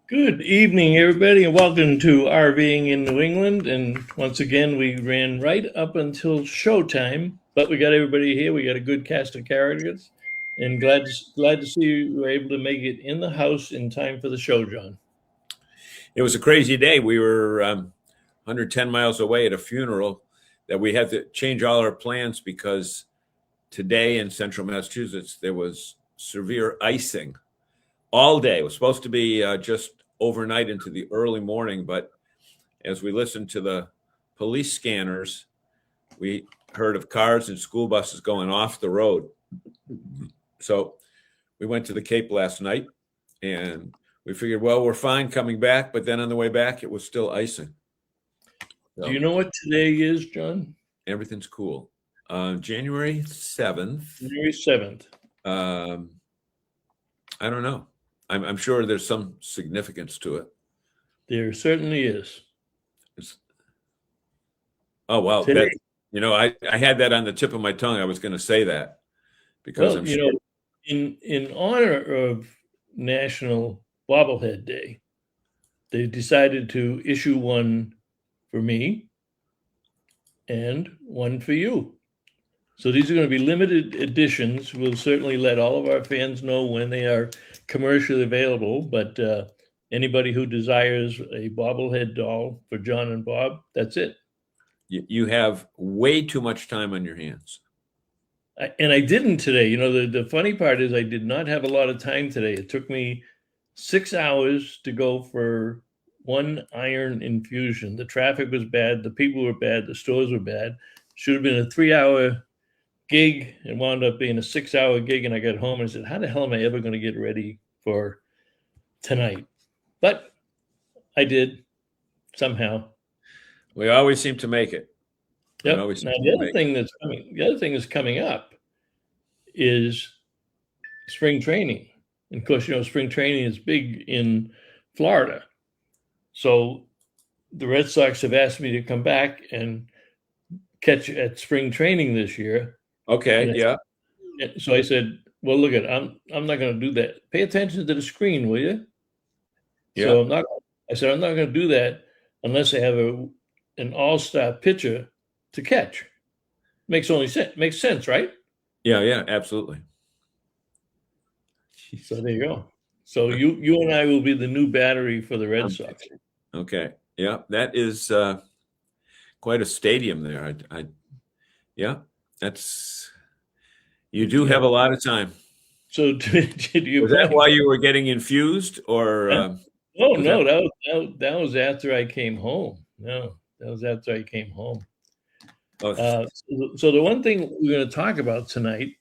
Good evening, everybody, and welcome to RVing in New England. And once again, we ran right up until showtime, but we got everybody here. We got a good cast of characters, and glad to see you were able to make it in the house in time for the show, John. It was a crazy day. We were 110 miles away at a funeral that we had to change all our plans because today in central Massachusetts, there was severe icing all day. It was supposed to be just overnight into the early morning, but as we listened to the police scanners, we heard of cars and school buses going off the road. So we went to the Cape last night and we figured, well, we're fine coming back, but then on the way back, it was still icing. Do So you know what today is, John? everything's cool. January 7th. January 7th. I don't know. I'm sure there's some significance to it. There certainly is. Oh, well, Today, I had that on the tip of my tongue. I was going to say that because well, I'm you sure. know, in honor of National Bobblehead Day, they decided to issue one for me and one for you. So these are going to be limited editions. We'll certainly let all of our fans know when they are commercially available, but anybody who desires a bobblehead doll for John and Bob, that's it. You have way too much time on your hands. And I didn't today. The funny part is I did not have a lot of time today. It took me 6 hours to go for one iron infusion. The traffic was bad. The people were bad. The stores were bad. Should have been a 3-hour gig and wound up being a 6-hour gig. And I got home and I said, how the hell am I ever going to get ready for tonight? But I did somehow. We always seem to make it. Yep. Now the other thing that's coming up is spring training. And of course, spring training is big in Florida. So the Red Sox have asked me to come back and catch at spring training this year. Okay, yeah. So I said, well, look I'm not going to do that. Pay attention to the screen, will you? Yeah. So I'm not going to do that unless I have an all-star pitcher to catch. Makes sense, right? Yeah, absolutely. So there you go. So you and I will be the new battery for the Red Sox. Okay. Yeah, that is quite a stadium there. Yeah, you do have a lot of time. So did you? Was that why you were getting infused, or? No, that was after I came home. No, that was after I came home. So the one thing we're going to talk about tonight,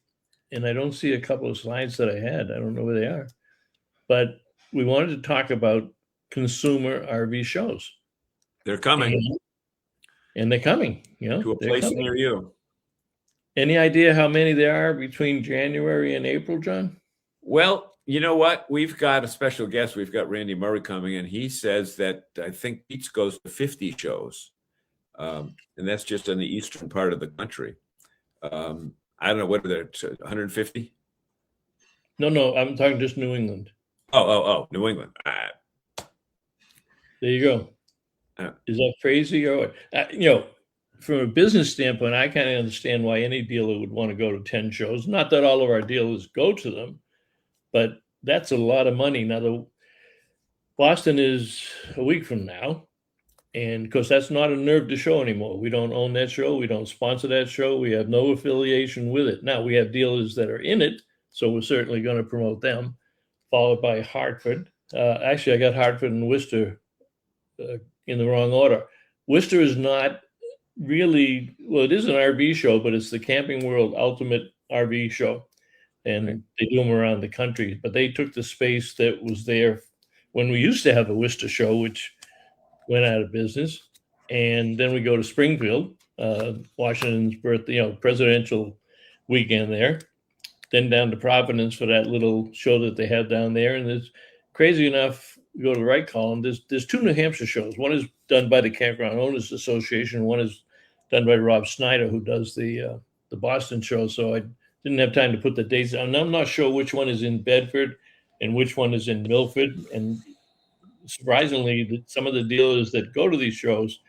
and I don't see a couple of slides that I had. I don't know where they are, but we wanted to talk about consumer RV shows. They're coming. And they're coming, to a place near you. Any idea how many there are between January and April, John? Well, you know what? We've got a special guest. We've got Randy Murray coming, and he says that I think Pete's goes to 50 shows. And that's just in the eastern part of the country. I don't know, what are there, 150? No, I'm talking just New England. Oh, New England. There you go. Is that crazy or what? From a business standpoint, I kind of understand why any dealer would want to go to 10 shows. Not that all of our dealers go to them, but that's a lot of money. Now, Boston is a week from now. And of course, that's not a Nerve to Show anymore. We don't own that show. We don't sponsor that show. We have no affiliation with it. Now, we have dealers that are in it, so we're certainly going to promote them, followed by Hartford. Actually, I got Hartford and Worcester in the wrong order. Worcester is not really, well, it is an RV show, but it's the Camping World Ultimate RV Show. And they do them around the country. But they took the space that was there when we used to have a Worcester show, which went out of business. And then we go to Springfield, Washington's birthday, presidential weekend there. Then down to Providence for that little show that they have down there. And there's, crazy enough, you go to the right column, there's 2 New Hampshire shows. One is done by the Campground Owners Association. One is done by Rob Snyder, who does the Boston show. So I didn't have time to put the dates on. I'm not sure which one is in Bedford and which one is in Milford. And surprisingly, some of the dealers that go to these shows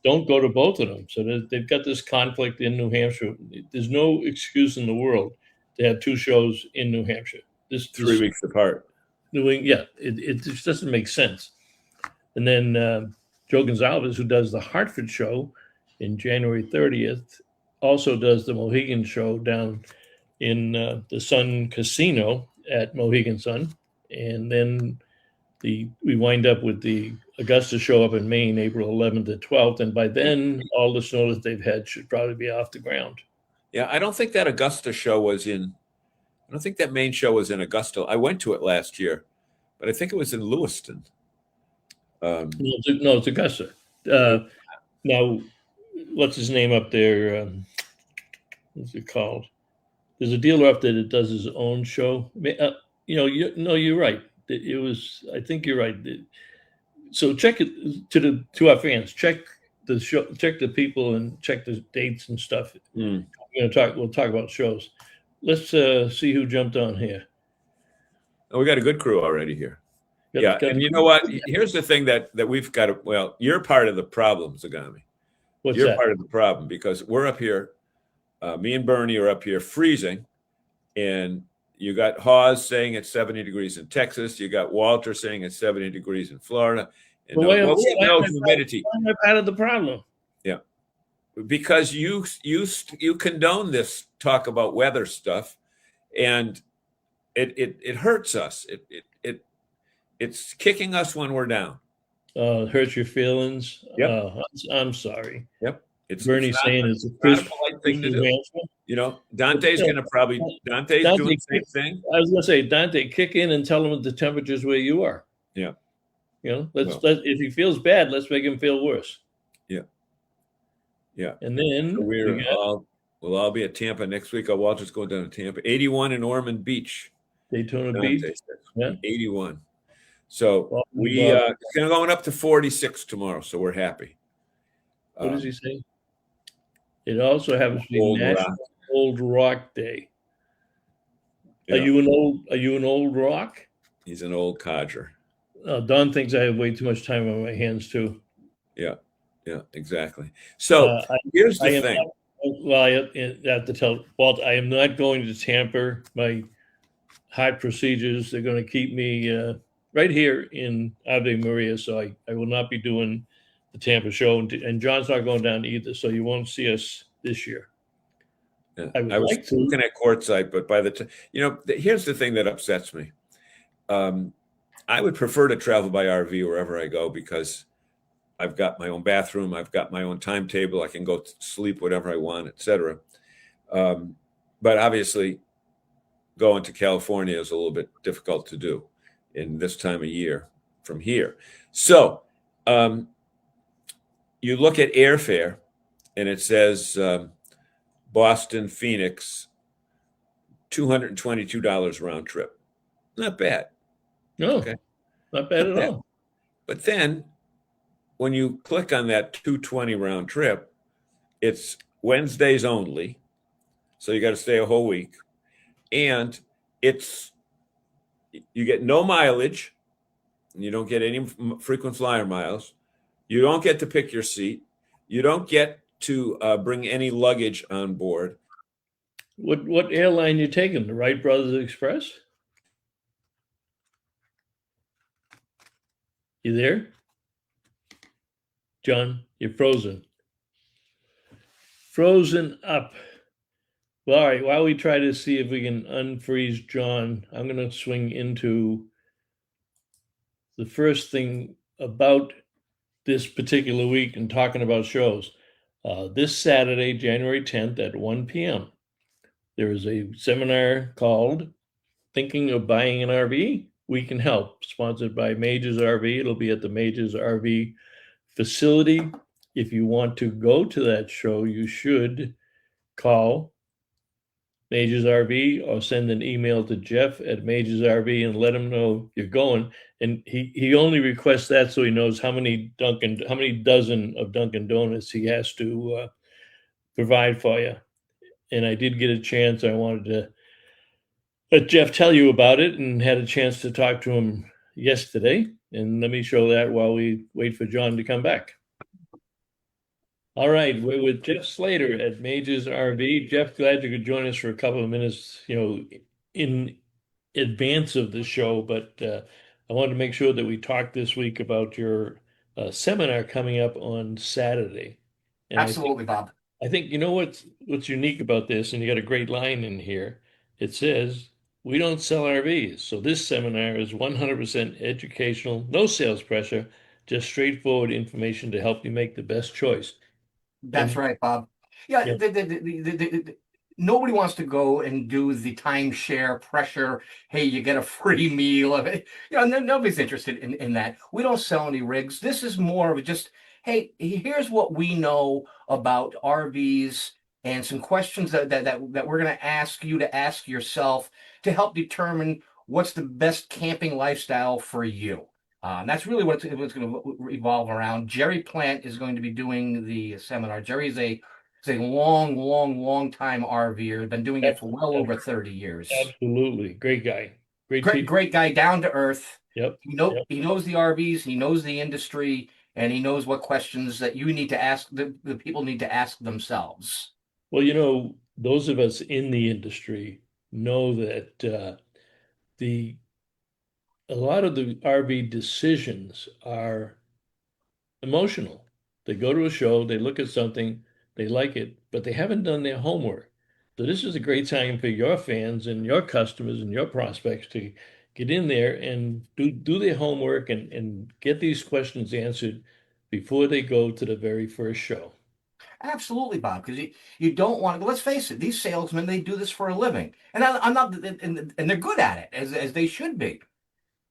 don't go to both of them. So they've got this conflict in New Hampshire. There's no excuse in the world to have two shows in New Hampshire. This 3 weeks apart. it just doesn't make sense. And then Joe Gonzalez, who does the Hartford show in January 30th, also does the Mohegan show down in the Sun Casino at Mohegan Sun. And then we wind up with the Augusta show up in Maine, April 11th to 12th. And by then, all the snow that they've had should probably be off the ground. Yeah, I don't think that Augusta show was in, I don't think that main show was in Augusta. I went to it last year, but I think it was in Lewiston. No, it's Augusta. Now, what's his name up there? What's it called? There's a dealer up there that does his own show. You're right. It was. I think you're right. So check it to our fans. Check the show. Check the people and check the dates and stuff. Mm. We'll talk about shows. Let's see who jumped on here. Oh, we got a good crew already here. And you know what? Here's the thing that we've got to. Well, you're part of the problem, Zagami. You're part of the problem because we're up here. Me and Bernie are up here freezing, and you got Hawes saying it's 70 degrees in Texas. You got Walter saying it's 70 degrees in Florida. And we have no humidity. Why am I part of the problem? Yeah, because you condone this talk about weather stuff, and it hurts us. It's kicking us when we're down. It hurts your feelings. Yep. I'm sorry. Yep. Bernie saying it's a polite thing to do. You know, Dante's doing the same thing. I was going to say, Dante, kick in and tell him the temperature's where you are. Yeah. If he feels bad, let's make him feel worse. Yeah. Yeah. And then so we'll all be at Tampa next week. Walter's going down to Tampa. 81 in Ormond Beach. Daytona Beach. 81. So it's going up to 46 tomorrow. So we're happy. What does he say? It also happens to be National Old Rock Day. Yeah. Are you an old rock? He's an old codger. Don thinks I have way too much time on my hands too. Yeah, exactly. So here's the thing. I have to tell Walt, I am not going to tamper my heart procedures. They're going to keep me right here in Ave Maria, so I will not be doing the Tampa show, and John's not going down either, so you won't see us this year. Yeah. I was looking at courtside, but by the time, here's the thing that upsets me. I would prefer to travel by RV wherever I go because I've got my own bathroom, I've got my own timetable, I can go sleep whatever I want, etc. But obviously, going to California is a little bit difficult to do in this time of year from here. So you look at airfare, and it says Boston, Phoenix, $222 round trip. Not bad. No, okay. Not bad at all. But then when you click on that 220 round trip, it's Wednesdays only. So you got to stay a whole week. And you get no mileage, and you don't get any frequent flyer miles. You don't get to pick your seat. You don't get to bring any luggage on board. What airline you taking? The Wright Brothers Express? You there? John, you're frozen. Frozen up. Well, all right, while we try to see if we can unfreeze John, I'm going to swing into the first thing about this particular week and talking about shows. This Saturday, January 10th at 1 p.m., there is a seminar called Thinking of Buying an RV? We Can Help, sponsored by Majors RV. It'll be at the Majors RV facility. If you want to go to that show, you should call Majors RV or send an email to Jeff at Majors RV and let him know you're going. And he only requests that so he knows how many dozen of Dunkin' Donuts he has to provide for you. And I did get a chance. I wanted to let Jeff tell you about it and had a chance to talk to him yesterday. And let me show that while we wait for John to come back. All right, we're with Jeff Slater at Majors RV. Jeff, glad you could join us for a couple of minutes, in advance of the show, but I wanted to make sure that we talked this week about your seminar coming up on Saturday. And Absolutely, Bob. I think you know what's unique about this, and you got a great line in here. It says, "We don't sell RVs." So this seminar is 100% educational, no sales pressure, just straightforward information to help you make the best choice. That's And right, Bob. Yeah, yeah, nobody wants to go and do the timeshare pressure. Hey, you get a free meal. Nobody's interested in that. We don't sell any rigs. This is more of just, hey, here's what we know about RVs and some questions that we're going to ask you to ask yourself to help determine what's the best camping lifestyle for you. That's really what it's going to revolve around. Jerry Plant is going to be doing the seminar. Jerry's a long, long, long time RVer. Been doing it for well ab- over 30 years. absolutely. Great guy. Great Great, teacher. great guy, down to earth. Yep. Yep. He knows the RVs, he knows the industry, and he knows what questions that you need to ask the people need to ask themselves. Well, those of us in the industry know that the a lot of the RV decisions are emotional. They go to a show, they look at something, they like it, but they haven't done their homework. So this is a great time for your fans and your customers and your prospects to get in there and do their homework and get these questions answered before they go to the very first show. Absolutely, Bob, because you don't want to. Let's face it, these salesmen, they do this for a living, and I'm not, and they're good at it as they should be.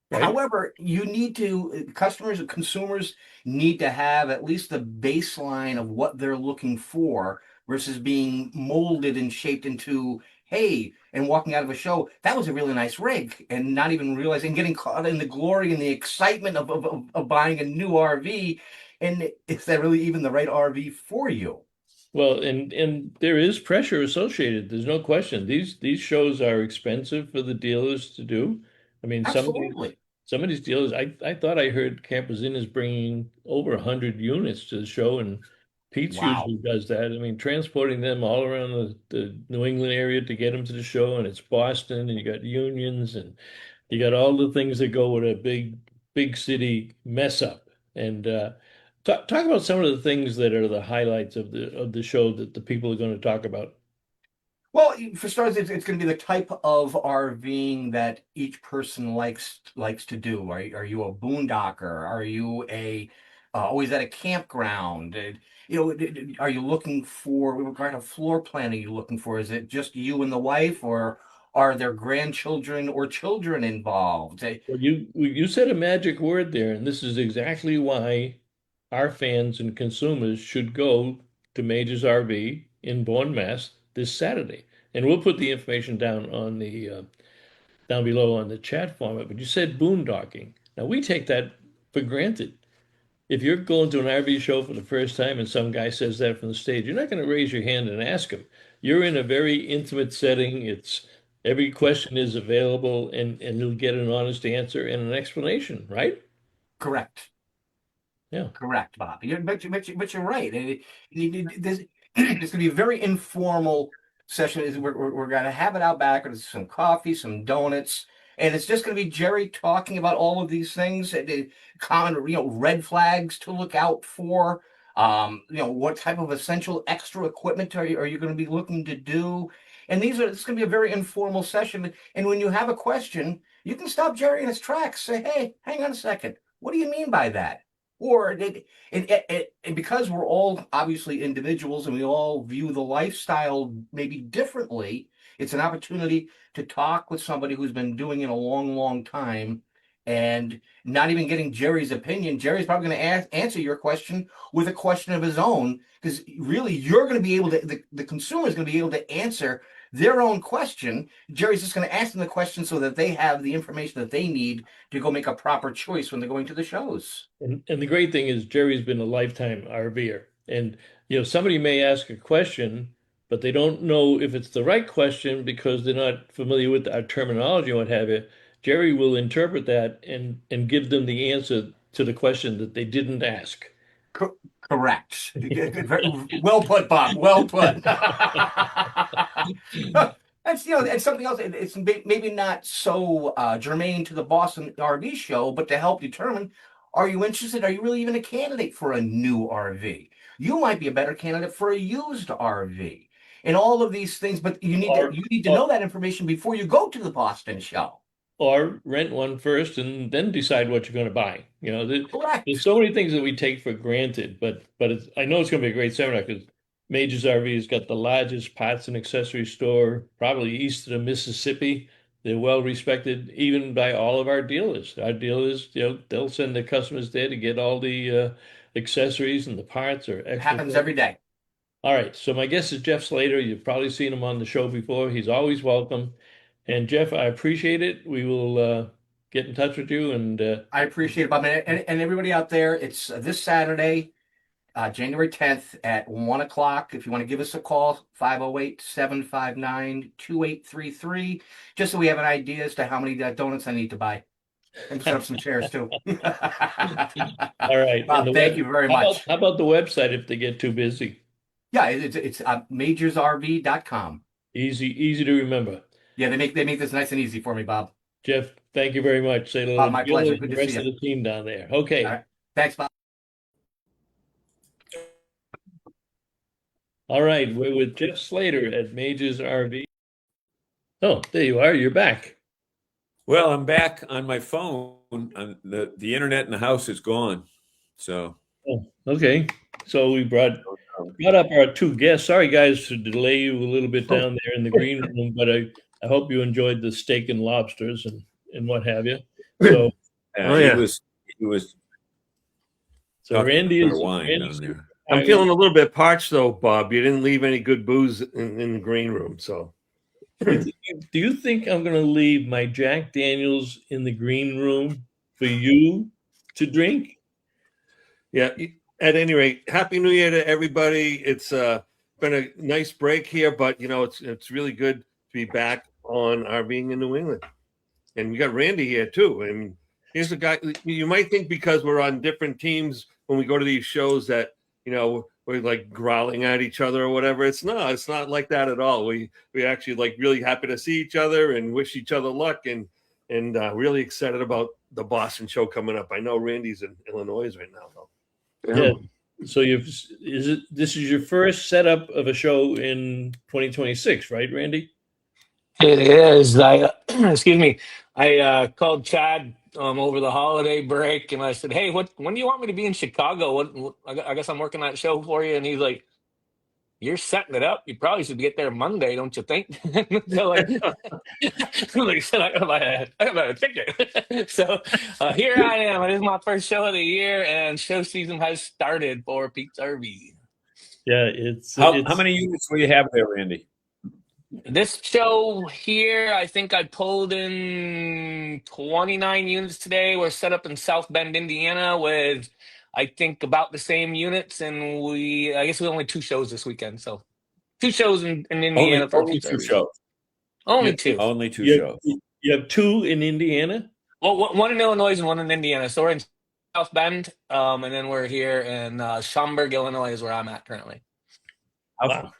Right? However, you need to, customers and consumers need to have at least the baseline of what they're looking for versus being molded and shaped into, hey, and walking out of a show, that was a really nice rig, and not even realizing, getting caught in the glory and the excitement of buying a new RV. And is that really even the right RV for you? Well, and there is pressure associated. There's no question. These shows are expensive for the dealers to do. I mean, Absolutely. some of these dealers. I thought I heard Campers Inn is bringing over 100 units to the show, and Pete's Wow. usually does that. I mean, transporting them all around the New England area to get them to the show, and it's Boston, and you got unions, and you got all the things that go with a big city mess up. And talk about some of the things that are the highlights of the show that the people are going to talk about. Well, for starters, it's going to be the type of RVing that each person likes to do. Are you a boondocker? Are you a always at a campground? Are you looking for what kind of floor plan are you looking for? Is it just you and the wife, or are there grandchildren or children involved? Well, you said a magic word there, and this is exactly why our fans and consumers should go to Majors RV in Bourne, Mass. This Saturday. And we'll put the information down below on the chat format. But you said boondocking. Now we take that for granted. If you're going to an RV show for the first time and some guy says that from the stage, you're not going to raise your hand and ask him. You're in a very intimate setting. It's every question is available and you'll get an honest answer and an explanation, right? Correct. Yeah. Correct, Bob. But you're right. It's going to be a very informal session. We're going to have it out back with some coffee, some donuts, and it's just going to be Jerry talking about all of these things, common, red flags to look out for. What type of essential extra equipment are you going to be looking to do? And it's going to be a very informal session. And when you have a question, you can stop Jerry in his tracks. Say, hey, hang on a second. What do you mean by that? Or and because we're all obviously individuals and we all view the lifestyle maybe differently, it's an opportunity to talk with somebody who's been doing it a long, long time and not even getting Jerry's opinion. Jerry's probably going to answer your question with a question of his own, because really you're going to be able to, the consumer is going to be able to answer their own question. Jerry's just going to ask them the question so that they have the information that they need to go make a proper choice when they're going to the shows. And the great thing is Jerry's been a lifetime RVer. And somebody may ask a question, but they don't know if it's the right question because they're not familiar with our terminology or what have you. Jerry will interpret that and give them the answer to the question that they didn't ask. Correct. Well put, Bob. Well put. That's and something else. It's maybe not so germane to the Boston RV show, but to help determine: are you interested? Are you really even a candidate for a new RV? You might be a better candidate for a used RV, and all of these things. But you need to know that information before you go to the Boston show. Or rent one first and then decide what you're going to buy. Correct. There's so many things that we take for granted, but I know it's going to be a great seminar because Majors RV has got the largest parts and accessory store probably east of the Mississippi. They're well respected even by all of our dealers. Our dealers, they'll send their customers there to get all the accessories and the parts or extra. Happens every day. All right. So my guest is Jeff Slater. You've probably seen him on the show before. He's always welcome. And Jeff, I appreciate it. We will get in touch with you. And I appreciate it, Bob. And everybody out there, it's this Saturday, January 10th at 1 o'clock. If you want to give us a call, 508-759-2833, just so we have an idea as to how many donuts I need to buy. And set up some chairs, too. All right. Bob, thank you very much. How about the website if they get too busy? Yeah, it's majorsrv.com. Easy to remember. Yeah, they make this nice and easy for me, Bob. Jeff, thank you very much. Say hello Bob, my pleasure. Good to to the rest see of you. the team down there. Okay. All right. Thanks, Bob. All right. We're with Jeff Slater at Majors RV. Oh, there you are. You're back. Well, I'm back on my phone. The internet in the house is gone. So. Oh, okay. So we brought up our two guests. Sorry, guys, to delay you a little bit down there in the green room, but I hope you enjoyed the steak and lobsters and what have you. So, he was. So Randy is. Wine down there. I'm feeling a little bit parched, though, Bob. You didn't leave any good booze in the green room, so. Do you think I'm going to leave my Jack Daniels in the green room for you to drink? Yeah. At any rate, Happy New Year to everybody. It's been a nice break here, but it's really good to be back on RVing in New England. And we got Randy here too. And here's a guy you might think because we're on different teams when we go to these shows that we're like growling at each other or whatever. It's not like that at all. We actually like really happy to see each other and wish each other luck and really excited about the Boston show coming up. I know Randy's in Illinois right now though. Yeah. So this is your first setup of a show in 2026, right, Randy? It is. Excuse me. I called Chad over the holiday break, and I said, "Hey, when do you want me to be in Chicago? I guess I'm working that show for you." And he's like, "You're setting it up. You probably should get there Monday, don't you think?" So like I said, I got a ticket. So here I am. It is my first show of the year, and show season has started for Pete's RV. Yeah, How many units will you have there, Randy? This show here, I think I pulled in 29 units today. We're set up in South Bend, Indiana, with I think about the same units, and I guess we only 2 shows this weekend. So 2 shows in Indiana for only 2 shows. Only 2. Only 2 shows. You have 2 in Indiana? Well, one in Illinois and one in Indiana. So we're in South Bend, and then we're here in Schaumburg, Illinois, is where I'm at currently. How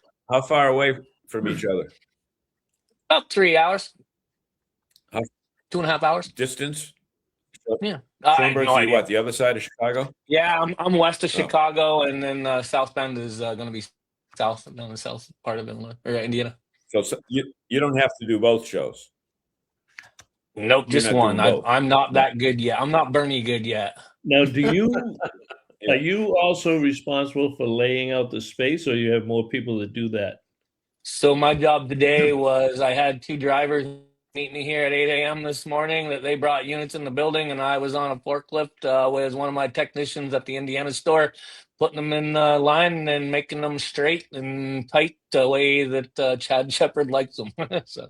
far away from each other? About 3 hours. How- 2.5 hours. Distance? Yeah. Schaumburg's what, the other side of Chicago? Yeah, I'm west of Chicago, and then South Bend is going to be south, down the south part of Illinois or Indiana. So you don't have to do both shows. Nope, You're just not one. doing both. I'm not that good yet. I'm not Bernie good yet. Now, are you also responsible for laying out the space, or you have more people that do that? So my job today was I had 2 drivers meet me here at 8 a.m. this morning that they brought units in the building, and I was on a forklift with one of my technicians at the Indiana store, putting them in line and making them straight and tight the way that Chad Shepard likes them. So.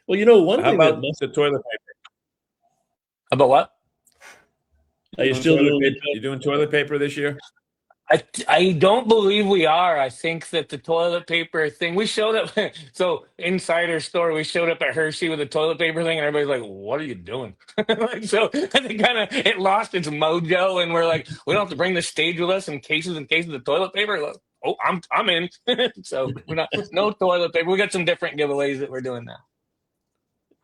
Well, one How thing about the toilet paper? About what? Are you still doing it? You doing toilet paper this year? I don't believe we are. I think that the toilet paper thing, we showed up. So, insider story, we showed up at Hershey with a toilet paper thing, and everybody's like, "What are you doing?" Like, so, and it kind of it lost its mojo, and we're like, "We don't have to bring the stage with us in cases of toilet paper." Like, oh, I'm in. So we're not no toilet paper. We got some different giveaways that we're doing now.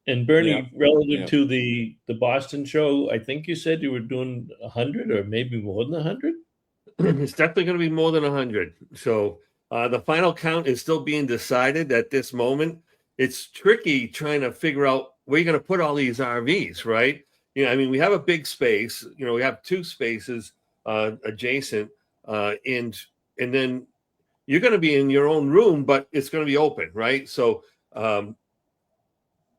And Bernie, Yeah. relative Yeah. to the Boston show, I think you said you were doing 100 or maybe more than 100. It's definitely going to be more than 100. So the final count is still being decided at this moment. It's tricky trying to figure out where you're going to put all these RVs, right? You know, I mean, we have a big space. You know, we have 2 spaces adjacent, and then you're going to be in your own room, but it's going to be open, right? So,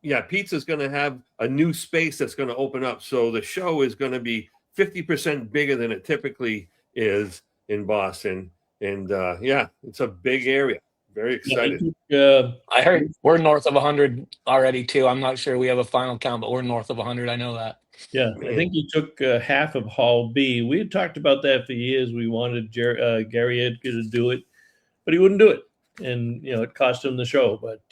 yeah, Pizza's going to have a new space that's going to open up. So the show is going to be 50% bigger than it typically is in Boston. And yeah, it's a big area. Very excited. I heard we're north of 100 already too. I'm not sure we have a final count, but we're north of 100. I know that. Yeah, I think you took half of Hall B. We had talked about that for years. We wanted Gary Edgar to do it, but he wouldn't do it, and it cost him the show. But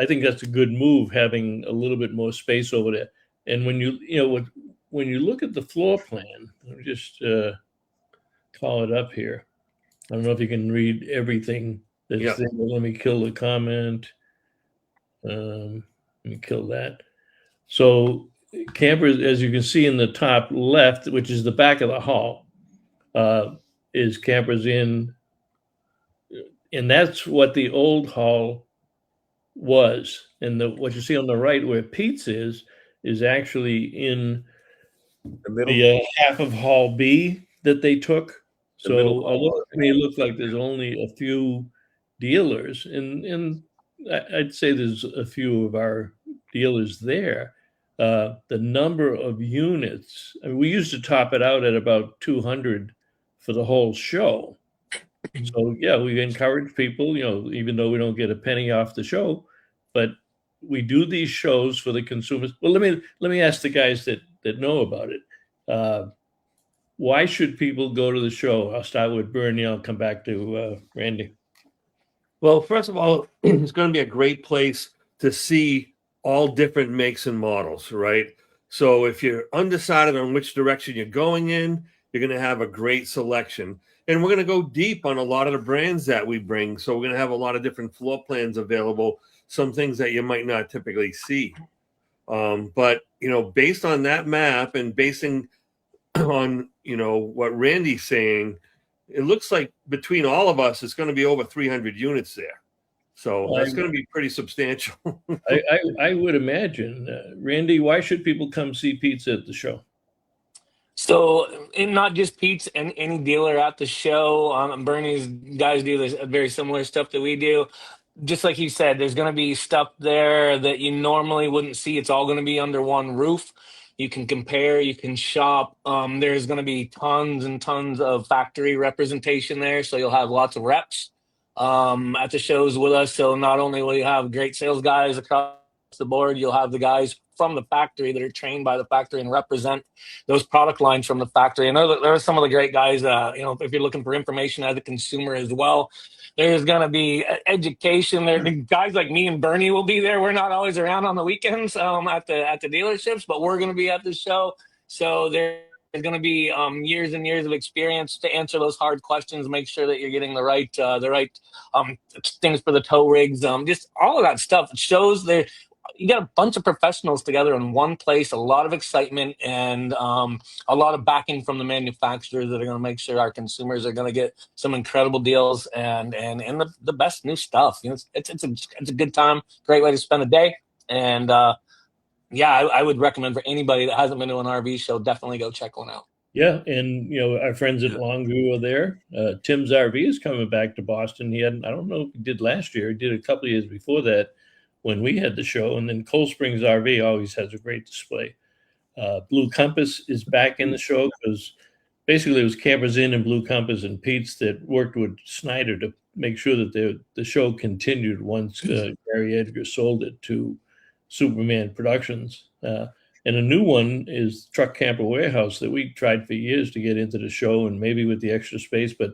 I think that's a good move, having a little bit more space over there. And when when you look at the floor plan, let me just call it up here. I don't know if you can read everything that's there. Let me kill the comment. Let me kill that. So campers, as you can see in the top left, which is the back of the hall, is campers in, and that's what the old hall was. And what you see on the right where Pete's is actually in The middle. the half of Hall B that they took. The middle So although it may look like there's only a few dealers, and I'd say there's a few of our dealers there, the number of units, I mean, we used to top it out at about 200 for the whole show. So yeah, we encourage people, even though we don't get a penny off the show, but we do these shows for the consumers. Well, let me ask the guys that know about it. Why should people go to the show? I'll start with Bernie. I'll come back to Randy. Well, first of all, it's going to be a great place to see all different makes and models, right? So if you're undecided on which direction you're going in, you're going to have a great selection. And we're going to go deep on a lot of the brands that we bring. So we're going to have a lot of different floor plans available, some things that you might not typically see. But, based on that map and basing on, what Randy's saying, it looks like between all of us, it's going to be over 300 units there. So that's going to be pretty substantial. I would imagine. Randy, why should people come see Pizza at the show? So, and not just Pete's and any dealer at the show. Bernie's guys do this very similar stuff that we do. Just like you said, there's going to be stuff there that you normally wouldn't see. It's all going to be under one roof. You can compare, you can shop. There's going to be tons and tons of factory representation there. So you'll have lots of reps at the shows with us. So not only will you have great sales guys across the board, you'll have the guys from the factory that are trained by the factory and represent those product lines from the factory. And there are some of the great guys, if you're looking for information as a consumer as well, there's going to be education there. The guys like me and Bernie will be there. We're not always around on the weekends at the dealerships, but we're going to be at the show. So there's going to be years and years of experience to answer those hard questions, make sure that you're getting the right things for the tow rigs, just all of that stuff. It shows there. You got a bunch of professionals together in one place, a lot of excitement, and a lot of backing from the manufacturers that are going to make sure our consumers are going to get some incredible deals and the best new stuff. It's a good time, great way to spend a day, and I would recommend for anybody that hasn't been to an RV show, definitely go check one out. Yeah, and our friends at Longview are there. Tim's RV is coming back to Boston. I don't know if he did last year. He did a couple of years before that, when we had the show. And then Cold Springs RV always has a great display. Blue Compass is back in the show because basically it was Campers Inn and Blue Compass and Pete's that worked with Snyder to make sure that the show continued once Gary Edgar sold it to Superman Productions. And a new one is Truck Camper Warehouse that we tried for years to get into the show, and maybe with the extra space, but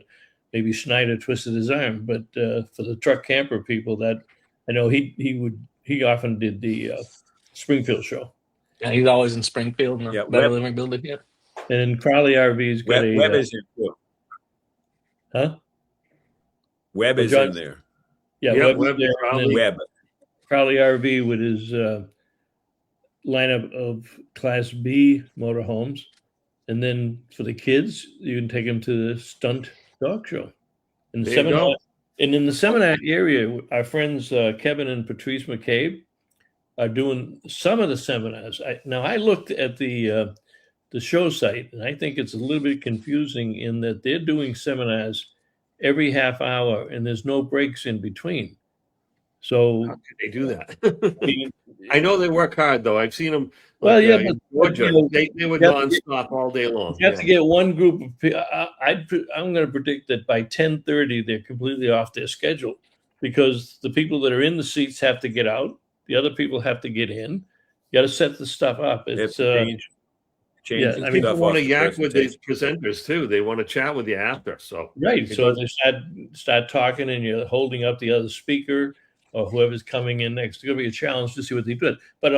maybe Schneider twisted his arm. But for the truck camper people, that I know he often did the Springfield show. Yeah, he's always in Springfield. No, Yeah, Better Living Building. Yeah. And Crowley RV's got Webb is in too. huh? Webb is John- in there. Yeah, Yeah, Webb's Webb, there. And Crowley. then Webb. Crowley RV with his lineup of Class B motorhomes. And then for the kids, you can take them to the stunt dog show. And There you go. in the Seminole area, our friends Kevin and Patrice McCabe are doing some of the seminars. I looked at the show site, and I think it's a little bit confusing in that they're doing seminars every half hour, and there's no breaks in between. So How can they do I that? mean, I know they work hard, though. I've seen them. Well, yeah, in but, Georgia, you know, they were you have to get- nonstop all day long. you have to get one group of people. I'm going to predict that by 10:30 they're completely off their schedule, because the people that are in the seats have to get out. The other people have to get in. You got to set the stuff up. They have It's to change yeah, the I mean, People stuff want off to the yak with these presentation. presenters too. They want to chat with you after. So right. It So does- they start talking, and you're holding up the other speaker or whoever's coming in next. It's going to be a challenge to see what they do. But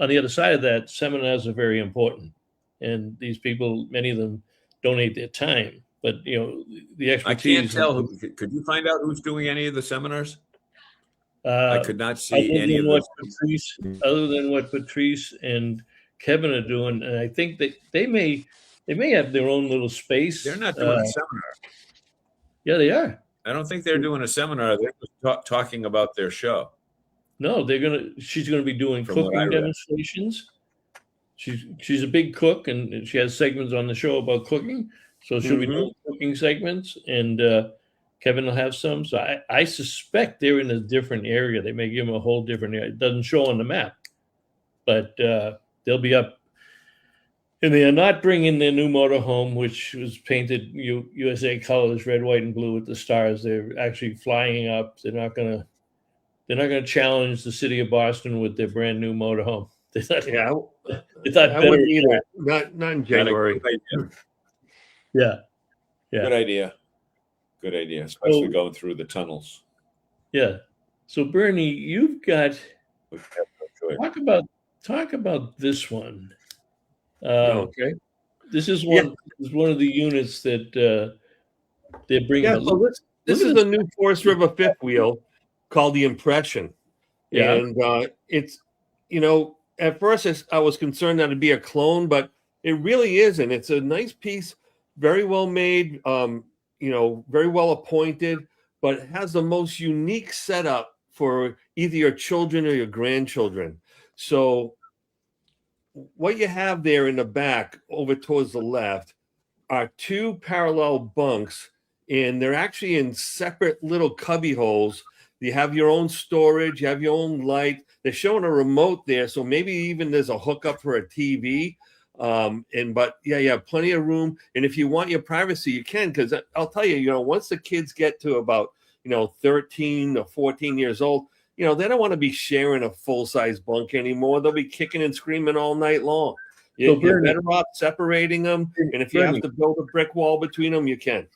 on the other side of that, seminars are very important, and these people, many of them, donate their time. But the I expertise. can't tell who. Could you find out who's doing any of the seminars? I could not see other any of than what those. other than what Patrice and Kevin are doing, and I think that they may have their own little space. They're not doing a seminar. Yeah, they are. I don't think they're doing a seminar. They're just talking about their show. No, she's gonna be doing From what I cooking read. demonstrations. She's a big cook, and she has segments on the show about cooking. So she'll be doing cooking segments, and Kevin will have some. So I suspect they're in a different area. They may give them a whole different area. It doesn't show on the map, but they'll be up. And they are not bringing their new motorhome, which was painted USA colors, red, white, and blue with the stars. They're actually flying up. They're not gonna challenge the city of Boston with their brand new motorhome. They thought, yeah, they thought I better. wouldn't either. Not in January. Good idea. Yeah, yeah. Good idea. Good idea, especially So- going through the tunnels. Yeah. So Bernie, you've got We have no choice. talk about this one. Okay. This is Yeah. one of the units that they're bringing. Yeah. But So this look is at the new Forest River fifth wheel called the Impression. Yeah. And it's at first I was concerned that it'd be a clone, but it really isn't. It's a nice piece, very well made, very well appointed, but it has the most unique setup for either your children or your grandchildren. So what you have there in the back over towards the left are two parallel bunks, and they're actually in separate little cubby holes. You have your own storage, you have your own light. They're showing a remote there, so maybe even there's a hookup for a TV. But you have plenty of room. And if you want your privacy, you can, because I'll tell you, once the kids get to about 13 or 14 years old, they don't want to be sharing a full-size bunk anymore. They'll be kicking and screaming all night long. You're better off separating them. And if you have to build a brick wall between them, you can.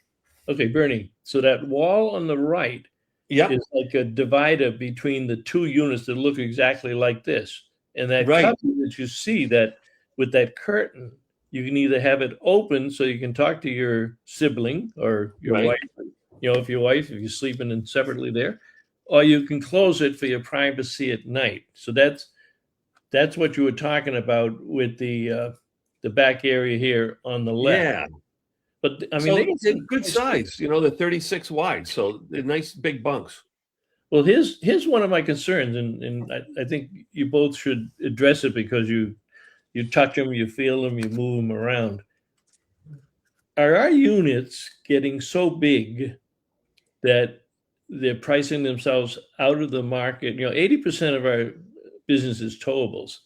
Okay, Bernie. So that wall on the right is like a divider between the two units that look exactly like this. And that Right. cubby that you see that with that curtain, you can either have it open so you can talk to your sibling or your Right. wife, if you're sleeping in separately there, or you can close it for your privacy at night. So that's what you were talking about with the back area here on the left. Yeah. But I mean, So they got they're some good nice- size. They're 36 wide, so they're nice big bunks. Well, here's one of my concerns, and I think you both should address it because you touch them, you feel them, you move them around. Are our units getting so big that they're pricing themselves out of the market? 80% of our business is towables,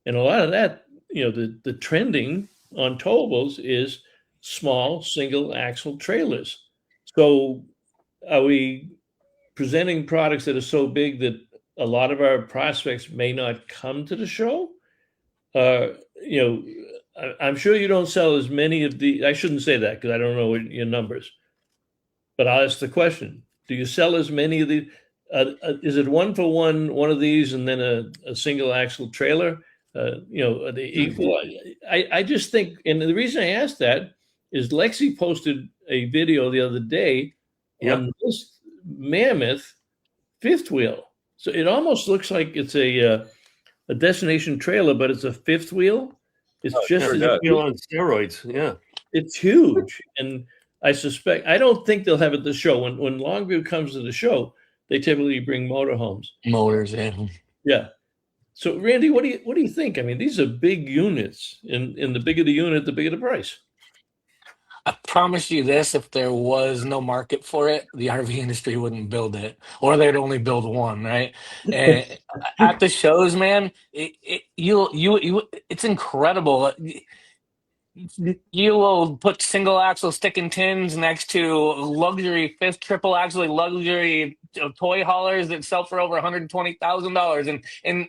and a lot of that, the trending on towables is small single axle trailers. So are we presenting products that are so big that a lot of our prospects may not come to the show? you know, I'm sure you don't sell as many of the. I shouldn't say that because I don't know your numbers. But I'll ask the question: do you sell as many of the? Is it one for one of these, and then a single axle trailer? You know, are they equal? I just think, and the reason I asked that is Lexi posted a video the other day on this mammoth fifth wheel. So it almost looks like it's a destination trailer, but it's a fifth wheel. It's just sure as does. Feel on steroids. Yeah. it's huge, and I don't think they'll have it at the show. When Longview comes to the show, they typically bring motorhomes. Motors, yeah. Yeah. So Randy, what do you think? I mean, these are big units, and the bigger the unit, the bigger the price. I promise you this, if there was no market for it, the RV industry wouldn't build it, or they'd only build one, right? And at the shows, man, it's incredible. You will put single axle stick and tins next to luxury fifth triple axle luxury toy haulers that sell for over $120,000, and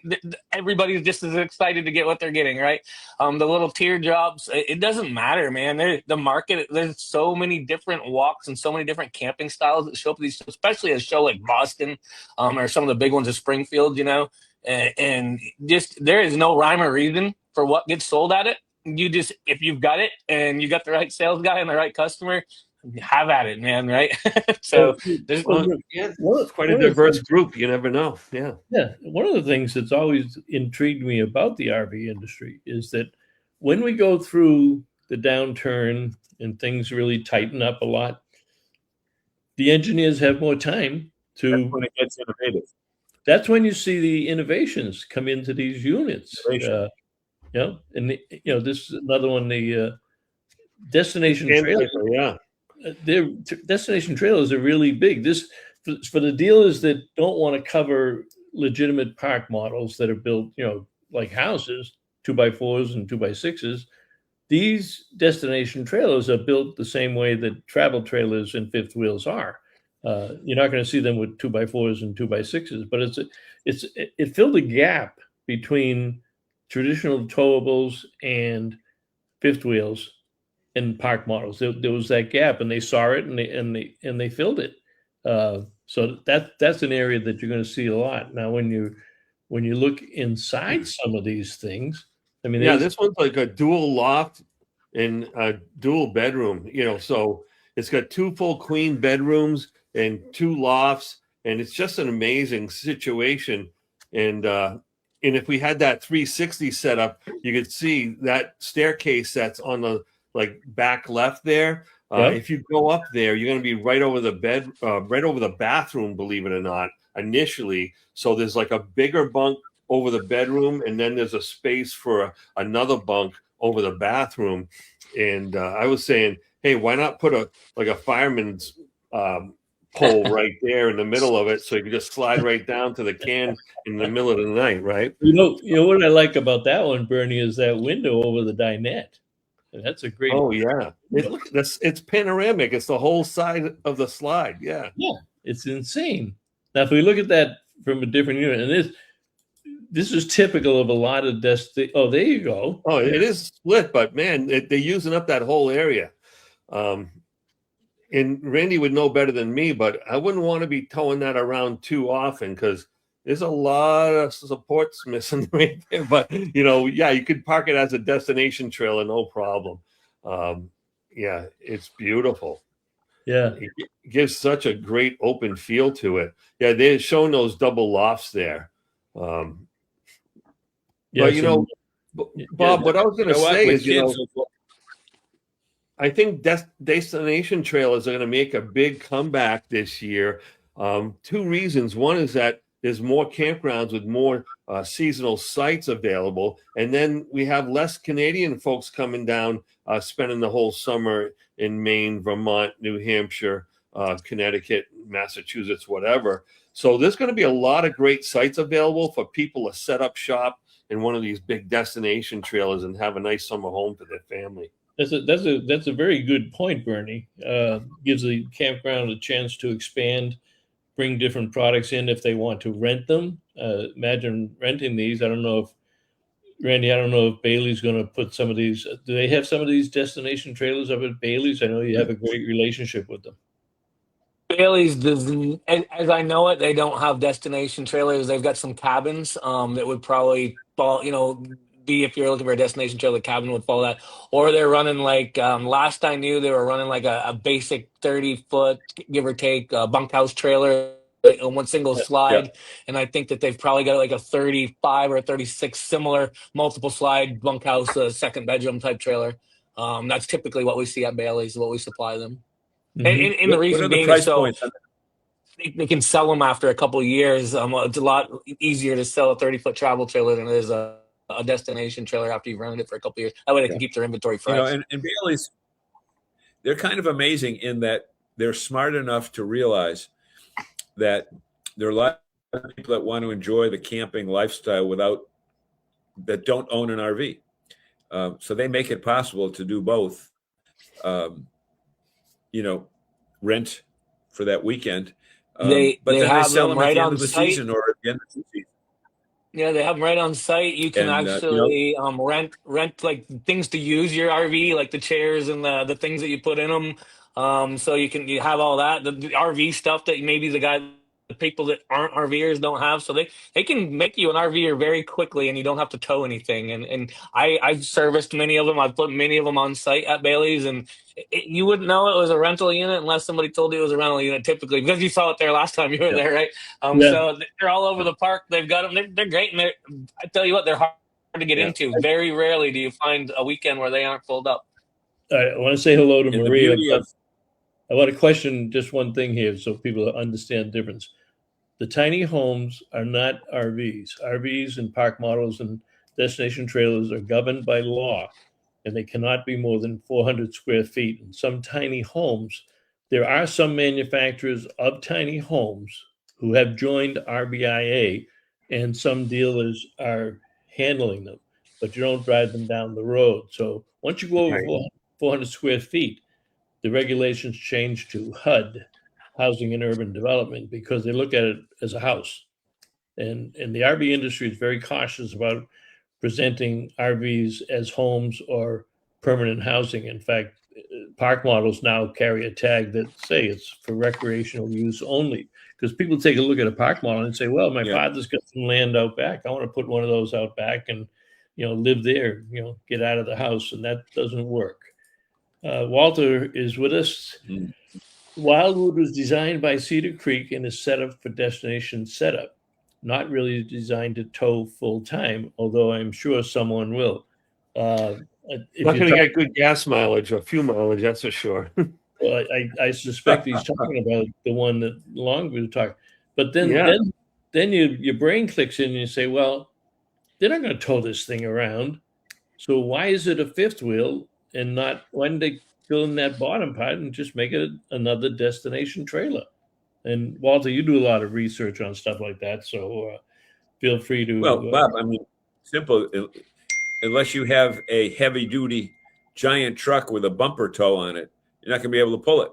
everybody's just as excited to get what they're getting, right? The little teardrops, it doesn't matter, man. The market, there's so many different walks and so many different camping styles that show up at these, especially a show like Boston, or some of the big ones at Springfield, you know, and just there is no rhyme or reason for what gets sold at it. You just, if you've got it and you got the right sales guy and the right customer, have at it, man. Right? So there's it's quite a diverse group. You never know. Yeah. Yeah. One of the things that's always intrigued me about the RV industry is that when we go through the downturn and things really tighten up a lot, the engineers have more time to. That's when it gets innovative. That's when you see the innovations come into these units. You know, and you know, this is another one. The destination trailers, yeah, their destination trailers are really big. This for the dealers that don't want to cover legitimate park models that are built, you know, like houses, 2x4s and 2x6s. These destination trailers are built the same way that travel trailers and fifth wheels are. You're not going to see them with 2x4s and 2x6s, but it filled a gap between traditional towables and fifth wheels and park models. There was that gap, and they saw it, and they filled it. So that's an area that you're going to see a lot. Now, when you look inside some of these things, I mean, yeah, this one's like a dual loft and a dual bedroom. You know, so it's got two full queen bedrooms and two lofts, and it's just an amazing situation. And if we had that 360 setup, you could see that staircase that's on the like back left there. If you go up there, you're going to be right over the bed, right over the bathroom, believe it or not, initially. So there's like a bigger bunk over the bedroom, and then there's a space for another bunk over the bathroom. And I was saying, hey, why not put a fireman's pole right there in the middle of it, so you can just slide right down to the can in the middle of the night, right? You know what I like about that one, Bernie, is that window over the dinette. And that's a great. Oh yeah, it's panoramic. It's the whole side of the slide. Yeah, it's insane. Now, if we look at that from a different unit, and this is typical of a lot of Oh, there you go. Oh, it is split, but man, they're using up that whole area. And Randy would know better than me, but I wouldn't want to be towing that around too often because there's a lot of supports missing right there. But, you know, yeah, you could park it as a destination trailer, no problem. Yeah, it's beautiful. Yeah. It gives such a great open feel to it. Yeah, they're showing those double lofts there. But, you know, Bob, what I was going to say is, you know, I think destination trailers are going to make a big comeback this year. Two reasons. One is that there's more campgrounds with more seasonal sites available. And then we have less Canadian folks coming down, spending the whole summer in Maine, Vermont, New Hampshire, Connecticut, Massachusetts, whatever. So there's going to be a lot of great sites available for people to set up shop in one of these big destination trailers and have a nice summer home for their family. That's a very good point, Bernie. Gives the campground a chance to expand, bring different products in if they want to rent them. Imagine renting these. I don't know if Randy, I don't know if Bailey's going to put some of these. Do they have some of these destination trailers up at Bailey's? I know you have a great relationship with them. Bailey's doesn't, as I know it, they don't have destination trailers. They've got some cabins that would probably fall, be if you're looking for a destination trailer, cabin would follow that. Or they're running like, last I knew, they were running like a basic 30-foot, give or take, bunkhouse trailer on one single slide. Yeah. And I think that they've probably got like a 35 or a 36 similar multiple slide bunkhouse, second bedroom type trailer. That's typically what we see at Bailey's, what we supply them. Mhm. And the What reason are the being is price so points on they can sell them after a couple of years. It's a lot easier to sell a 30-foot travel trailer than it is a destination trailer after you've rented it for a couple of years. That way they can keep their inventory fresh. and Bailey's, they're kind of amazing in that they're smart enough to realize that there are a lot of people that want to enjoy the camping lifestyle that don't own an RV. So they make it possible to do both. Rent for that weekend. But They then they have sell them them at right the end on of the site. season or at the end of the season. Yeah, they have them right on site. You can And, actually rent like things to use your RV, like the chairs and the things that you put in them. So you have all that, the RV stuff that maybe the people that aren't RVers don't have. So they can make you an RVer very quickly, and you don't have to tow anything. And I've serviced many of them. I've put many of them on site at Bailey's, and you wouldn't know it was a rental unit unless somebody told you it was a rental unit, typically, because you saw it there last time you were there, right? Yeah. So they're all over the park. They've got them. They're great, and I tell you what, they're hard to get into. Very rarely do you find a weekend where they aren't filled up. All right, I want to say hello to And the Maria. beauty of I want to question just one thing here so people understand the difference. The tiny homes are not RVs. RVs and park models and destination trailers are governed by law, and they cannot be more than 400 square feet. In some tiny homes, there are some manufacturers of tiny homes who have joined RVIA, and some dealers are handling them, but you don't drive them down the road. So once you go over 400 square feet, the regulations change to HUD, Housing and Urban Development, because they look at it as a house. And the RV industry is very cautious about presenting RVs as homes or permanent housing. In fact, park models now carry a tag that say it's for recreational use only, because people take a look at a park model and say, well, my father's got some land out back. I want to put one of those out back and, live there, get out of the house. And that doesn't work. Walter is with us. Wildwood was designed by Cedar Creek and is set up for destination setup, not really designed to tow full time, although I'm sure someone will. Not going to get good gas mileage or fuel mileage, that's for sure. Well, I suspect he's talking about the one that Long was talking. But then your brain clicks in and you say, well, they're not going to tow this thing around. So why is it a fifth wheel and not, why didn't they fill in that bottom part and just make it another destination trailer? And Walter, you do a lot of research on stuff like that, so feel free to. Well, Bob, simple. Unless you have a heavy-duty giant truck with a bumper tow on it, you're not going to be able to pull it.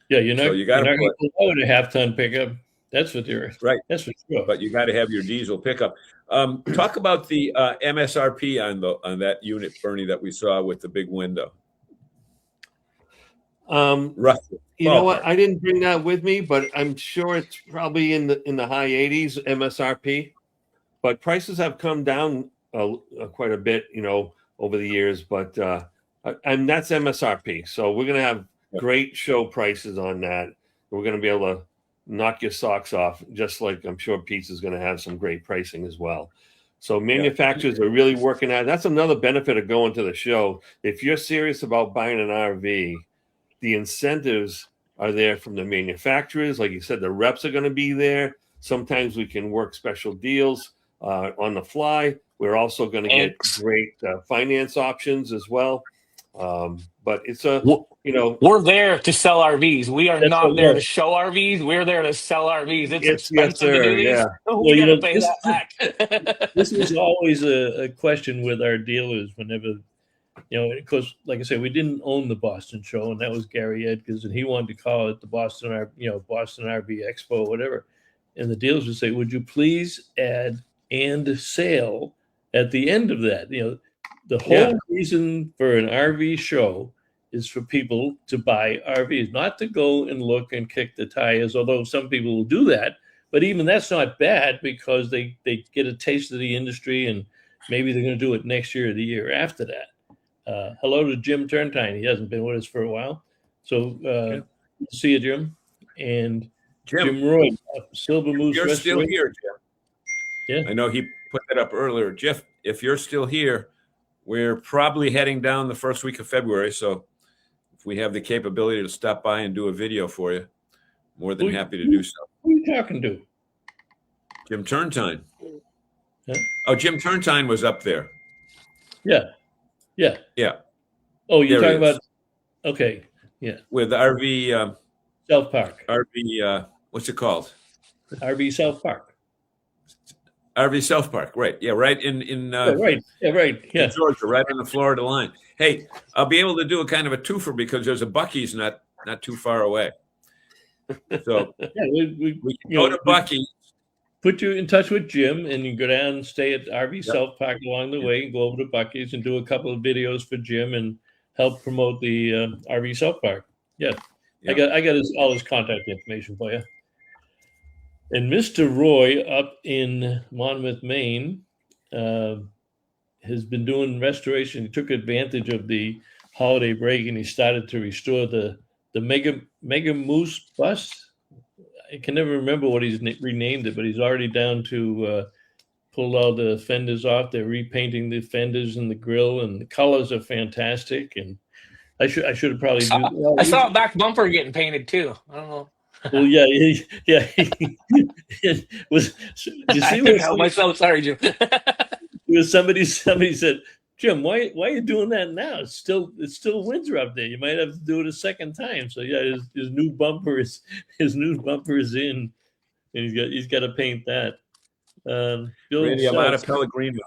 Yeah, you're not going to pull it a half-ton pickup. That's for sure. Right. That's for sure. But you got to have your diesel pickup. Talk about the MSRP on that unit, Bernie, that we saw with the big window. Roughly. You know what? I didn't bring that with me, but I'm sure it's probably in the high 80s MSRP. But prices have come down quite a bit, over the years. But and that's MSRP. So we're going to have great show prices on that. We're going to be able to knock your socks off, just like I'm sure Pete's is going to have some great pricing as well. So manufacturers are really working at it. That's another benefit of going to the show. If you're serious about buying an RV, the incentives are there from the manufacturers. Like you said, the reps are going to be there. Sometimes we can work special deals on the fly. We're also going to get great finance options as well. But it's we're there to sell RVs. We are not there to show RVs. We're there to sell RVs. It's expensive to do these. Yeah. We got to pay that back. This is always a question with our dealers whenever, because like I said, we didn't own the Boston show, and that was Gary Edgars, and he wanted to call it the Boston RV Expo, whatever. And the dealers would say, would you please add and sale at the end of that, the whole Yeah. reason for an RV show is for people to buy RVs, not to go and look and kick the tires, although some people will do that. But even that's not bad because they get a taste of the industry, and maybe they're going to do it next year or the year after that. Hello to Jim Turntine. He hasn't been with us for a while. So good to see you, Jim. And Jim Roy, Silver Moose You're still Restoration. here, Jim. Yeah. I know he put that up earlier. Jeff, if you're still here, we're probably heading down the first week of February. So if we have the capability to stop by and do a video for you, more than happy to do so. Who are you talking to? Jim Turntine. Huh? Oh, Jim Turntine was up there. Yeah. Yeah. Yeah. Oh, you're There talking he is. about, okay. Yeah. With RV, South Park. RV, what's it called? RV South Park. RV South Park, right? Yeah, right in Right. Yeah, right. Yeah. in Georgia, right on the Florida line. Hey, I'll be able to do a kind of a twofer because there's a Buc-ee's not too far away. So Yeah, we can go to Buc-ee's. Put you in touch with Jim, and you go down and stay at RV South Park along the way, and go over to Buc-ee's and do a couple of videos for Jim and help promote the RV South Park. Yeah. I got all his contact information for you. And Mr. Roy up in Monmouth, Maine, has been doing restoration. He took advantage of the holiday break, and he started to restore the Mega Moose bus. I can never remember what he's renamed it, but he's already down to pulled all the fenders off. They're repainting the fenders and the grill, and the colors are fantastic. And I should have probably I saw a back bumper getting painted too. I don't know. Well, yeah. It was. You I see couldn't help myself. Sorry, Jim. somebody said, Jim, why are you doing that now? It's still winter up there. You might have to do it a second time. So yeah, his new bumper is in, and he's got to paint that. Bill Randy, I'm out of Pellegrino.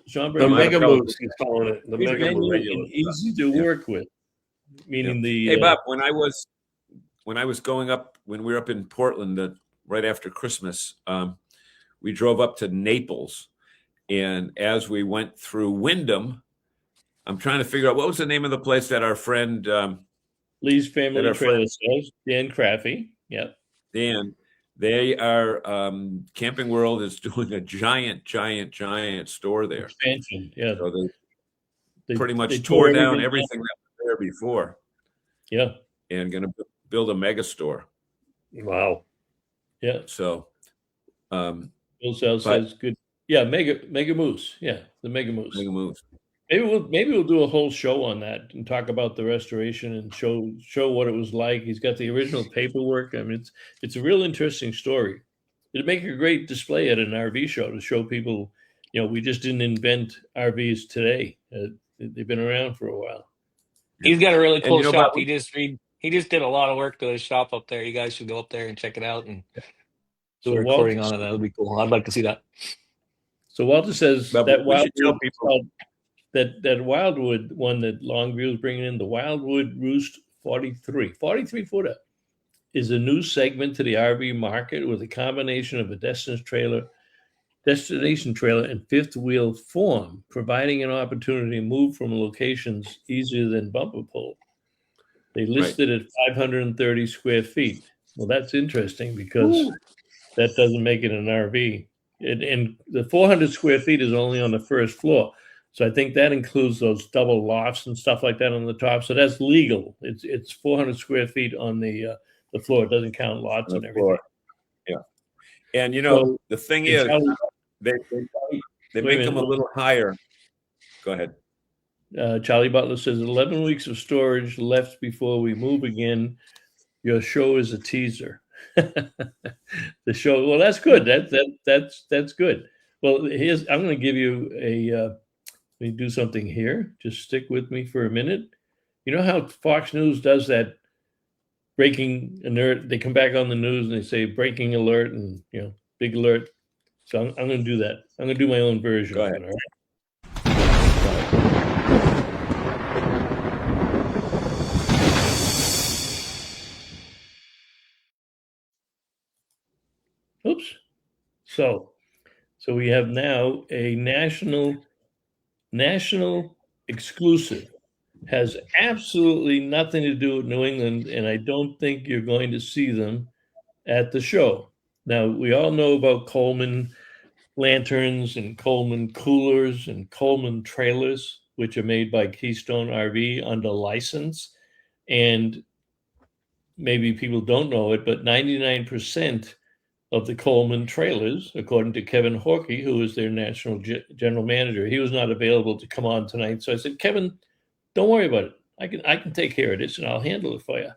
Sean The Brady, Mega Moose, he's calling it. The he's Mega genuine Moose. and easy to work with. Meaning the Hey, Bob, when I was going up, when we were up in Portland right after Christmas, we drove up to Naples. And as we went through Wyndham, I'm trying to figure out what was the name of the place that our friend Lee's Family Trailer Sales, Dan Craffey. Yeah. Dan, they are Camping World is doing a giant store there. Expansion, yeah. So they pretty much they tore down everything that was there before. Yeah. And going to build a mega store. Wow. Yeah. So Bill Sales says good. Yeah, Mega Moose. Yeah, the Mega Moose. Mega Moose. Maybe we'll do a whole show on that and talk about the restoration and show what it was like. He's got the original paperwork. I mean, it's a real interesting story. It'd make a great display at an RV show to show people, we just didn't invent RVs today. They've been around for a while. He's got a really cool shop. Bob, He just did a lot of work to his shop up there. You guys should go up there and check it out and do a recording on it. That would be cool. I'd like to see that. So Walter says Bob, that Wildwood one that Longview is bringing in, the Wildwood Roost 43 footer, is a new segment to the RV market with a combination of a destination trailer and fifth wheel form, providing an opportunity to move from locations easier than bumper pull. They listed at 530 square feet. Well, that's interesting because that doesn't make it an RV. And the 400 square feet is only on the first floor. So I think that includes those double lofts and stuff like that on the top. So that's legal. It's 400 square feet on the floor. It doesn't count lots and everything. Yeah. And, the thing is, they make them a little higher. Go ahead. Charlie Butler says 11 weeks of storage left before we move again. Your show is a teaser. The show. Well, that's good. That's good. Well, I'm going to give you let me do something here. Just stick with me for a minute. You know how Fox News does that breaking alert? They come back on the news and they say breaking alert and big alert. So I'm going to do that. I'm going to do my own version. Go ahead. Of it, all right? Oops. So So we have now a national exclusive. Has absolutely nothing to do with New England, and I don't think you're going to see them at the show. Now, we all know about Coleman lanterns and Coleman coolers and Coleman trailers, which are made by Keystone RV under license. And maybe people don't know it, but 99% of the Coleman trailers, according to Kevin Horkey, who is their national general manager, he was not available to come on tonight. So I said, Kevin, don't worry about it. I can take care of this and I'll handle it for you.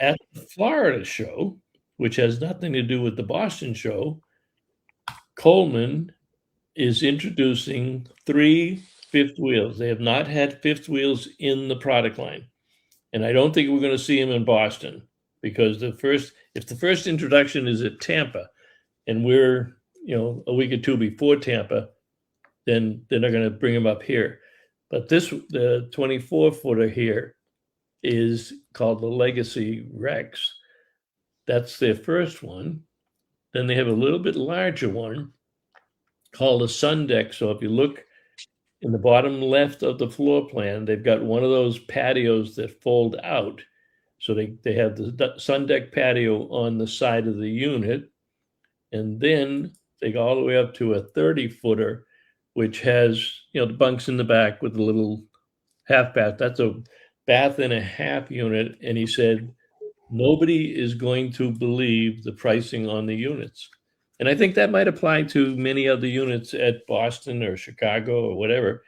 At the Florida show, which has nothing to do with the Boston show, Coleman is introducing 3 fifth wheels. They have not had fifth wheels in the product line. And I don't think we're going to see them in Boston because if the first introduction is at Tampa and we're, a week or two before Tampa, then they're not going to bring them up here. But the 24-footer here is called the Legacy Rex. That's their first one. Then they have a little bit larger one called a Sun Deck. So if you look in the bottom left of the floor plan, they've got one of those patios that fold out. So they have the Sun Deck patio on the side of the unit. And then they go all the way up to a 30-footer, which has, the bunks in the back with a little half bath. That's a bath and a half unit. And he said, nobody is going to believe the pricing on the units. And I think that might apply to many other units at Boston or Chicago or whatever.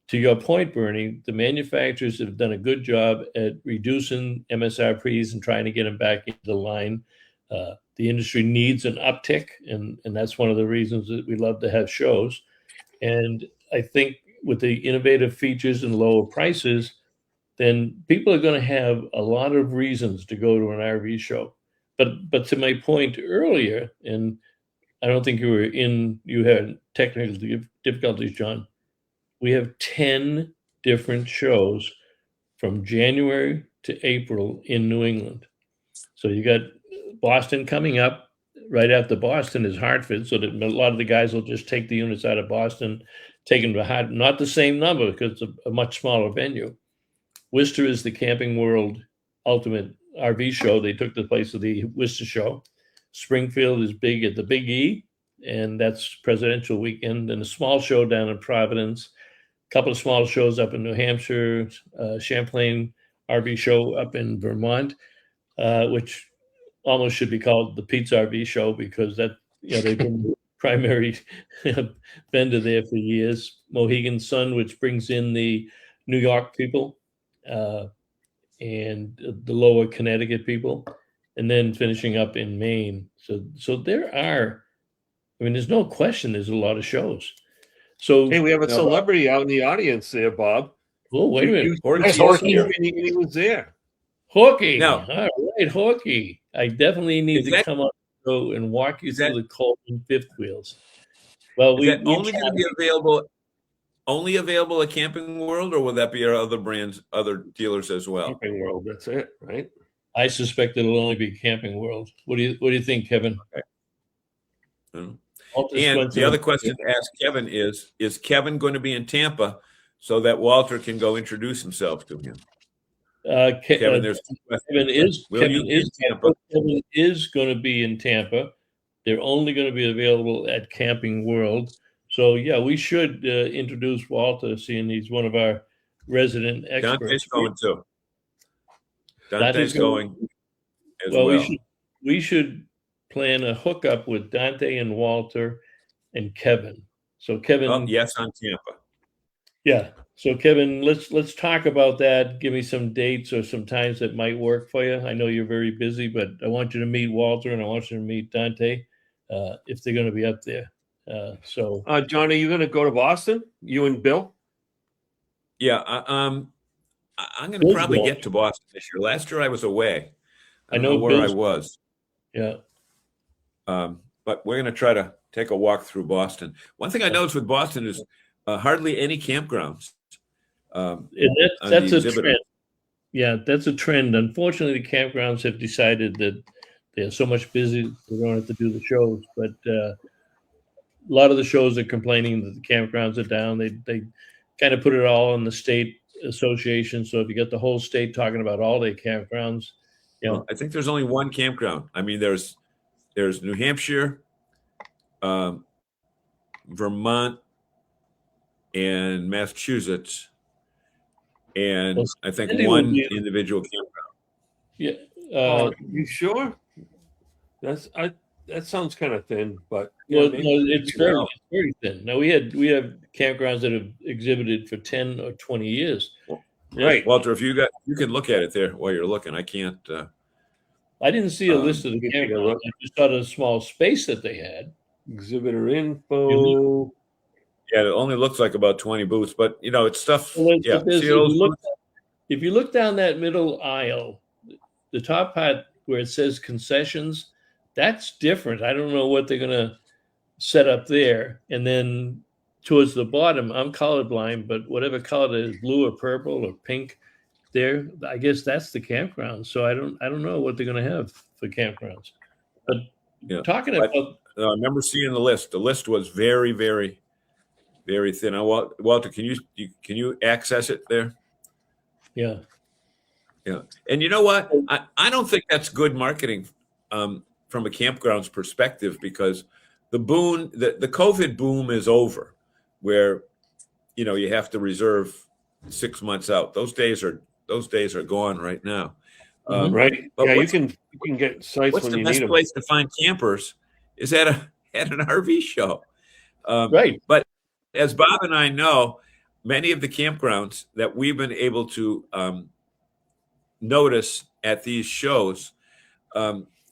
To your point, Bernie, the manufacturers have done a good job at reducing MSRPs and trying to get them back into the line. The industry needs an uptick, and that's one of the reasons that we love to have shows. And I think with the innovative features and lower prices, then people are going to have a lot of reasons to go to an RV show. But to my point earlier, and I don't think you had technical difficulties, John. We have 10 different shows from January to April in New England. So you got Boston coming up. Right after Boston is Hartford, so that a lot of the guys will just take the units out of Boston, take them to Hartford. Not the same number because it's a much smaller venue. Worcester is the Camping World Ultimate RV show. They took the place of the Worcester show. Springfield is big at the Big E, and that's presidential weekend. And a small show down in Providence. A couple of small shows up in New Hampshire. Champlain RV show up in Vermont, which almost should be called the Pete's RV show because that they've been the primary vendor there for years. Mohegan Sun, which brings in the New York people and the lower Connecticut people, and then finishing up in Maine. So there are, there's no question there's a lot of shows. So hey, we have a celebrity out in the audience there, Bob. Oh, wait a minute. He was there. Horkey. No. All right, Horkey. I definitely need to come on the show and walk you through the Coleman fifth wheels. Well, is that only going to be only available at Camping World, or will that be our other brands, other dealers as well? Camping World, that's it, right? I suspect it'll only be Camping World. What do you think, Kevin? Okay. And the other question to ask Kevin is Kevin going to be in Tampa so that Walter can go introduce himself to him? Kevin, there's two questions. Kevin is going to be in Tampa. They're only going to be available at Camping World. So, yeah, we should introduce Walter, seeing he's one of our resident experts. Dante's going too. Dante's going as well. We should plan a hookup with Dante and Walter and Kevin. So Kevin, yes, on Tampa. Yeah. So Kevin, let's talk about that. Give me some dates or some times that might work for you. I know you're very busy, but I want you to meet Walter and I want you to meet Dante if they're going to be up there. John, are you going to go to Boston? You and Bill? Yeah, I'm going to probably get to Boston this year. Last year I was away. I know where I was. Yeah. But we're going to try to take a walk through Boston. One thing I noticed with Boston is hardly any campgrounds. That's a trend. Yeah, that's a trend. Unfortunately, the campgrounds have decided that they're so much busy they don't have to do the shows. But lot of the shows are complaining that the campgrounds are down. They kind of put it all in the state association. So if you get the whole state talking about all their campgrounds, you know, I think there's only one campground. I mean, there's New Hampshire, Vermont, and Massachusetts, and Well, I think Cindy one would be- individual campground. yeah. You sure? That sounds kind of thin, but Well, maybe. no, it's Well. very thin. Now we have campgrounds that have exhibited for 10 or 20 years. Right. Walter, if you can look at it there while you're looking. I can't. I didn't see a list of the you can take a campgrounds. look. I just saw the small space that they had. Exhibitor info. Yeah, it only looks like about 20 booths, but it's stuff. Well, Yeah, if see those booths? if you look down that middle aisle, the top part where it says concessions, that's different. I don't know what they're going to set up there. And then towards the bottom, I'm colorblind, but whatever color it is, blue or purple or pink, there, I guess that's the campground. So I don't know what they're going to have for campgrounds. But talking about, I remember seeing the list. The list was very, very, very thin. Walter, can you access it there? yeah. Yeah. And you know what? I don't think that's good marketing from a campground's perspective, because the COVID boom is over, where you have to reserve 6 months out. Those days are gone right now. Right. but Yeah, you can get sites What's when the you best need them. place to find campers is at an RV show. Right. But as Bob and I know, many of the campgrounds that we've been able to notice at these shows,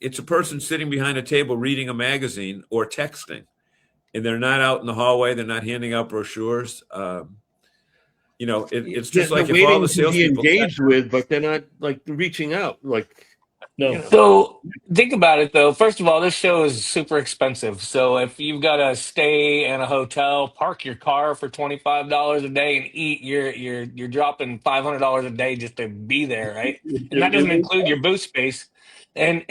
it's a person sitting behind a table reading a magazine or texting, and they're not out in the hallway. They're not handing out brochures. It's just They're like if waiting all the to be salespeople engaged with, but they're not like reaching out. Like, No. So think about it though. First of all, this show is super expensive. So if you've got to stay in a hotel, park your car for $25 a day, and eat, you're dropping $500 a day just to be there, right? And that doesn't include your booth space. And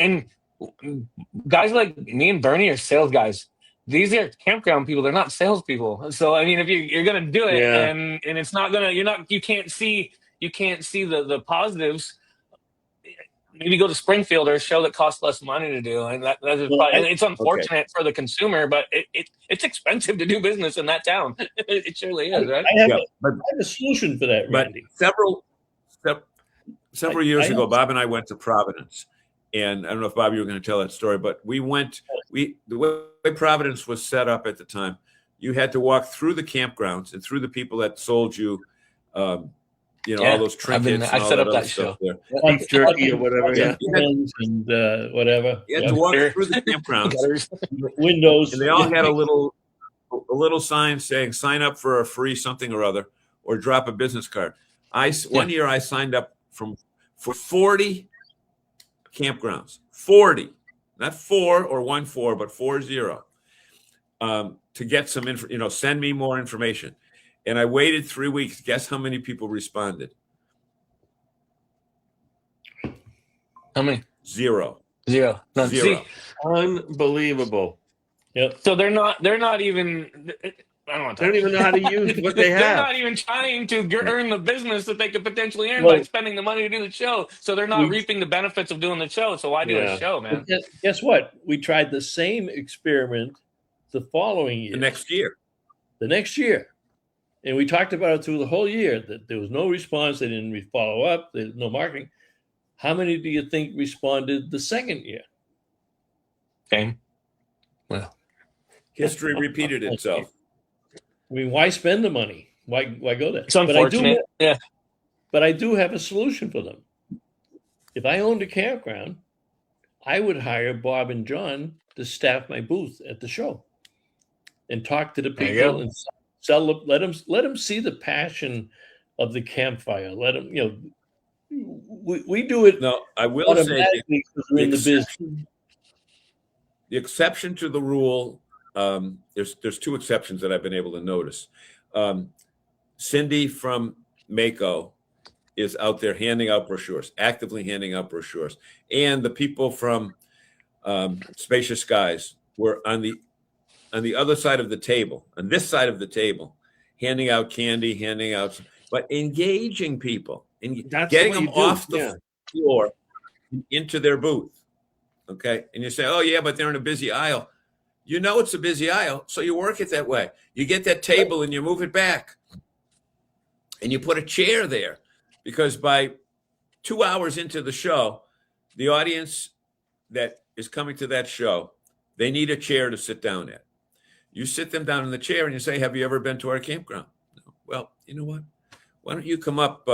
guys like me and Bernie are sales guys. These are campground people. They're not salespeople. So I mean, if you're gonna do it, Yeah. and it's not gonna, you can't see the positives. Maybe go to Springfield or a show that costs less money to do, and that is Well, probably, and it's unfortunate for the consumer, but it's expensive to do business in that town. It surely is, right? I have but a solution for that, But Randy. several years ago, Bob and I went to Providence, and I don't know if Bob, you were going to tell that story, but the way Providence was set up at the time, you had to walk through the campgrounds and through the people that sold you, all those trinkets. I and all set up other that stuff show. there. beef jerky or whatever. Yeah. And whatever. You had to walk through the campgrounds, Windows. and they all had a little sign saying "Sign up for a free something or other," or drop a business card. One year I signed up for 40 campgrounds, 40, not 4 or 1-4, but 40, to get some info. Send me more information. And I waited 3 weeks. Guess how many people responded? How many? Zero. Zero. None. Zero. See, Unbelievable. Yep. so they're not even. I don't want to. They don't even know how to use what they They're have. not even trying to earn the business that they could potentially earn Well- by spending the money to do the show. So they're not reaping the benefits of doing the show. So why do Yeah. a show, man? But guess what? We tried the same experiment the following year. The next year. The next year. And we talked about it through the whole year that there was no response. They didn't follow up. There's no marketing. How many do you think responded the second year? Okay. Well, History repeated itself. I mean, why spend the money? Why go there? it's unfortunate. Yeah. But I do have a solution for them. If I owned a campground, I would hire Bob and John to staff my booth at the show and talk to the There you people go. and sell. Let them see the passion of the campfire. Let them, we do it No, I will say automatically because we're in the business. the exception to the rule. There's 2 exceptions that I've been able to notice. Cindy from Mako is out there handing out brochures, actively handing out brochures, and the people from Spacious Skies were on the on the other side of the table, on this side of the table, handing out candy, but engaging people and That's getting what you them do, off yeah. the floor into their booth. Okay. And you say, oh, yeah, but they're in a busy aisle. You know it's a busy aisle, so you work it that way. You get that table and you move it back. And you put a chair there, because by 2 hours into the show, the audience that is coming to that show, they need a chair to sit down at. You sit them down in the chair and you say, have you ever been to our campground? No. Well, you know what? Why don't you come up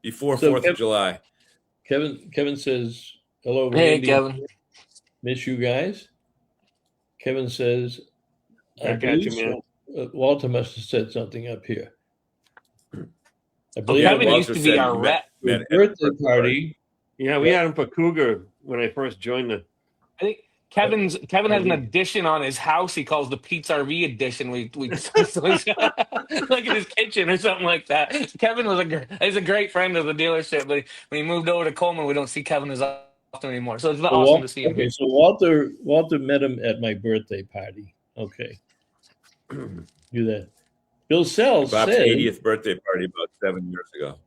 before So 4th of July? Kevin says, hello, Hey, Randy. Kevin. Miss you guys. Kevin says, I Back at you, believe man. so. Walter must have said something up here. I Oh, believe Kevin Walter used to be said our he rep. met the at the birthday party. Yeah, we had him for Cougar when I first joined the. I think Kevin has an addition on his house. He calls the Pete's RV edition. We so he's like in his kitchen or something like that. Kevin is a great friend of the dealership, but when he moved over to Coleman, we don't see Kevin as often anymore. So it's awesome to see him here. So Walter met him at my birthday party. Okay. Do that. Bill Sells Bob's says, 80th birthday party about 7 years ago.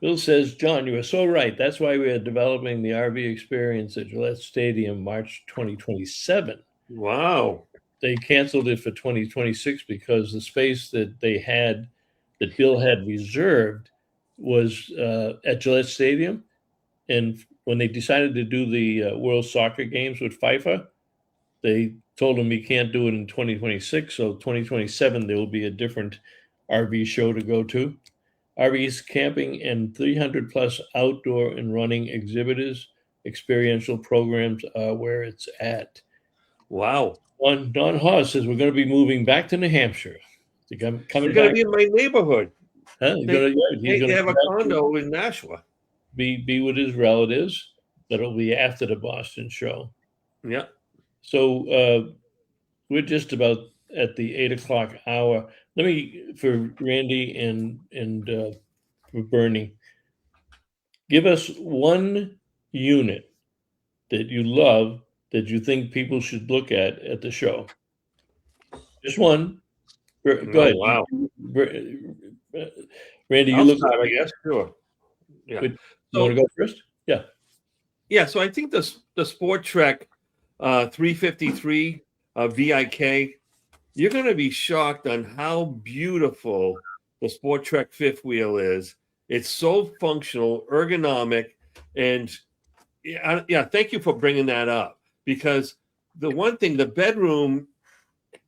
Bill says, John, you are so right. That's why we are developing the RV experience at Gillette Stadium March 2027. Wow. They canceled it for 2026 because the space that Bill had reserved was at Gillette Stadium. And when they decided to do the World Soccer Games with FIFA, they told him he can't do it in 2026. So 2027, there will be a different RV show to go to. RVs, camping, and 300 plus outdoor and running exhibitors, experiential programs are where it's at. Wow. Don Hawes says we're going to be moving back to New Hampshire. Coming You're going to be in my neighborhood. Huh? They He's have a come back condo in Nashua. be with his relatives. That'll be after the Boston show. Yeah. So we're just about at the 8:00 hour. Let me, for Randy and for Bernie, give us one unit that you love that you think people should look at the show. Just one. Go ahead. Wow. Randy, you I'll look. start, I guess. Sure. Yeah. You want to go first? Yeah. Yeah. So I think the Sport Trek 353 VIK, you're going to be shocked on how beautiful the Sport Trek fifth wheel is. It's so functional, ergonomic, and yeah, thank you for bringing that up, because the one thing, the bedroom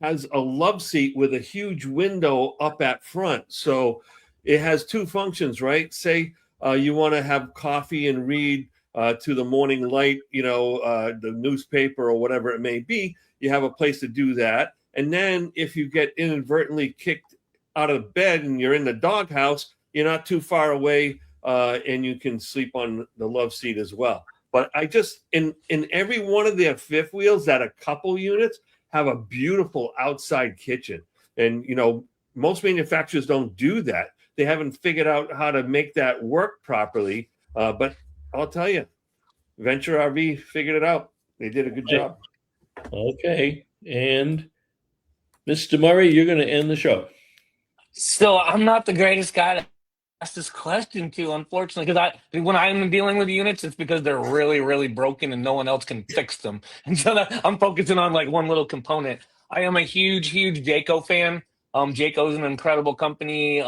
has a love seat with a huge window up at front. So it has two functions, right? Say you want to have coffee and read to the morning light, the newspaper or whatever it may be, you have a place to do that. And then if you get inadvertently kicked out of bed and you're in the doghouse, you're not too far away and you can sleep on the love seat as well. But I just, in every one of their fifth wheels, that a couple units have a beautiful outside kitchen. And, most manufacturers don't do that. They haven't figured out how to make that work properly. But I'll tell you, Venture RV figured it out. They did a good job. Okay. And Mr. Murray, you're going to end the show. So I'm not the greatest guy to ask this question to, unfortunately, because when I'm dealing with units, it's because they're really, really broken and no one else can fix them. And so I'm focusing on like one little component. I am a huge, huge Jayco fan. Jayco's an incredible company.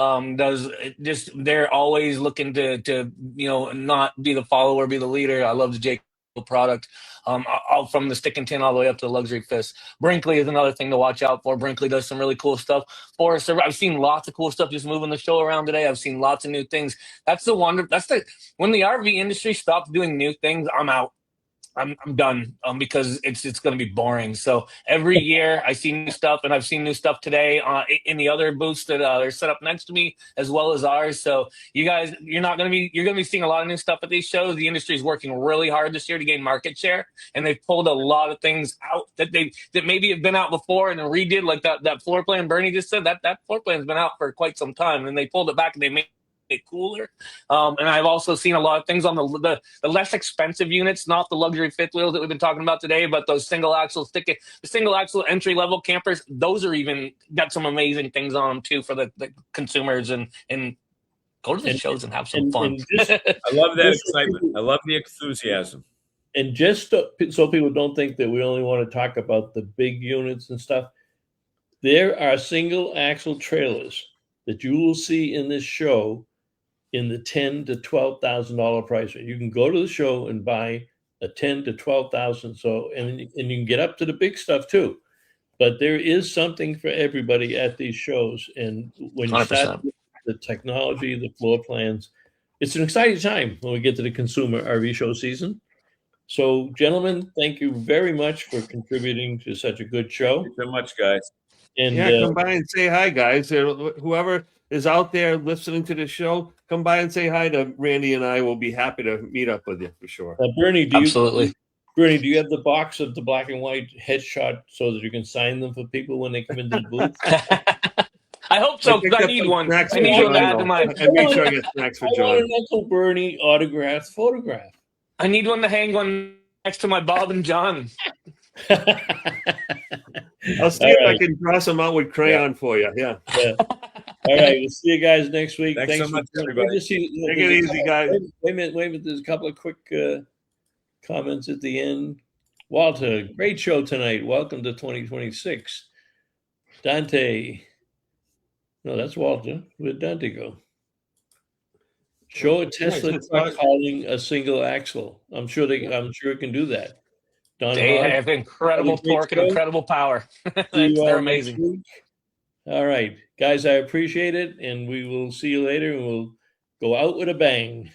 They're always looking to not be the follower, be the leader. I love the Jayco product. All from the stick and tin all the way up to the luxury fist. Brinkley is another thing to watch out for. Brinkley does some really cool stuff. Forrester, I've seen lots of cool stuff just moving the show around today. I've seen lots of new things. When the RV industry stops doing new things, I'm out. I'm done because it's going to be boring. So every year I see new stuff, and I've seen new stuff today in the other booths that are set up next to me as well as ours. So you guys, you're going to be seeing a lot of new stuff at these shows. The industry is working really hard this year to gain market share, and they've pulled a lot of things out that maybe have been out before and then redid, like that floor plan Bernie just said. That floor plan's been out for quite some time, and they pulled it back and they made cooler. And I've also seen a lot of things on the less expensive units, not the luxury fifth wheels that we've been talking about today, but those single axle entry level campers. Those are even got some amazing things on them too for the consumers, and go to the shows and have some fun. I love that excitement. I love the enthusiasm. And just so people don't think that we only want to talk about the big units and stuff, there are single axle trailers that you will see in this show in the $10,000 to $12,000 price range. You can go to the show and buy a $10,000 to $12,000. So, and you can get up to the big stuff too. But there is something for everybody at these shows. And when you 100%. start the technology, the floor plans, it's an exciting time when we get to the consumer RV show season. So, gentlemen, thank you very much for contributing to such a good show. Thank you so much, guys. And come by and say hi, guys. Whoever is out there listening to the show, come by and say hi to Randy, and I will be happy to meet up with you for sure. Bernie, Absolutely. Bernie, do you have the box of the black and white headshot so that you can sign them for people when they come into the booth? I hope so, because I need one. I need one to add to my. And make sure I get snacks for I want John. an Uncle Bernie autographed photograph. I need one to hang one next to my Bob and John. I'll see if I can draw some out with crayon for you. Yeah. All right. We'll see you guys next week. Thanks so much, everybody. Take it easy, guys. Wait a minute. There's a couple of quick comments at the end. Walter, great show tonight. Welcome to 2026. Dante. No, that's Walter. Where'd Dante go? Show a Tesla truck hauling a single axle. I'm sure it can do that. They have incredible torque and incredible power. They're amazing. All right, guys, I appreciate it, and we will see you later, and we'll go out with a bang.